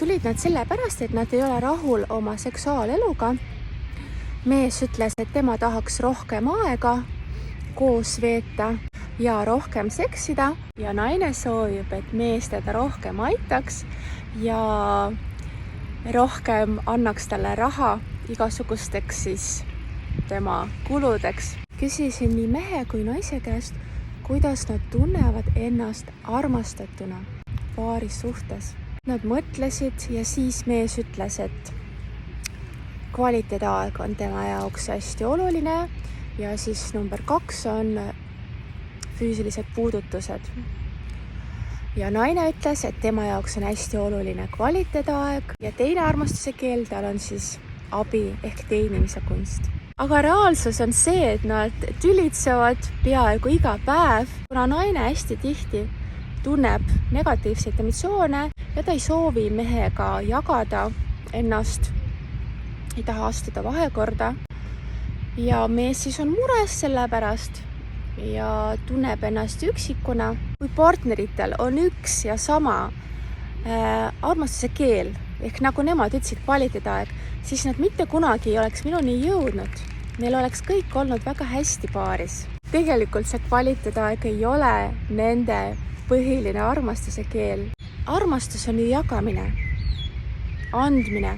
tulid nad sellepärast, et nad ei ole rahul oma seksuaaleluga. Mees ütles, et tema tahaks rohkem aega koos veeta ja rohkem seksida ja naine soovib, et mees teda rohkem aitaks ja rohkem annaks talle raha igasugusteks siis tema kuludeks. Küsisin nii mehe kui naise käest, kuidas nad tunnevad ennast armastatuna paaris suhtes. Nad mõtlesid ja siis mees ütles, et kvaliteetaeg on tema jaoks hästi oluline ja siis number 2 on füüsilised puudutused. Ja naine ütles, et tema jaoks on hästi oluline kvaliteetaeg ja teine armastuse keel tal on siis abi ehk teenimise kunst. Aga reaalsus on see, et nad tülitsevad peaaegu iga päev, kuna naine hästi tihti tunneb negatiivseid emotsioone ja ta ei soovi mehega jagada ennast, ei taha astuda vahekorda ja mees siis on mures selle pärast ja tunneb ennast üksikuna. Kui partneritel on üks ja sama armastuse keel, ehk nagu nemad ütlesid kvaliteetaeg, siis nad mitte kunagi ei oleks minuni jõudnud. Neil oleks kõik olnud väga hästi paaris. Tegelikult see kvaliteetaeg ei ole nende põhiline armastuse keel. Armastus on ju jagamine, andmine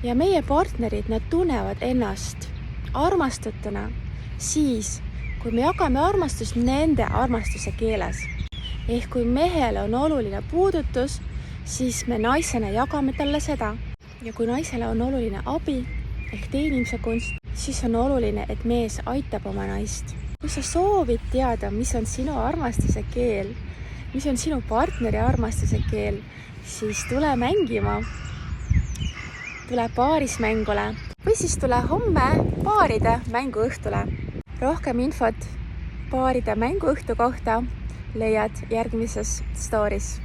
ja meie partnerid, nad tunnevad ennast armastatuna siis, kui me jagame armastust nende armastuse keeles. Ehk kui mehele on oluline puudutus, siis me naisena jagame talle seda. Ja kui naisele on oluline abi ehk teenimise kunst, siis on oluline, et mees aitab oma naist. Kui sa soovid teada, mis on sinu armastuse keel, mis on sinu partneri armastuse keel, siis tule mängima. Tule paarismängule või siis tule homme paaride mänguõhtule. Rohkem infot paaride mänguõhtu kohta leiad järgmises stories.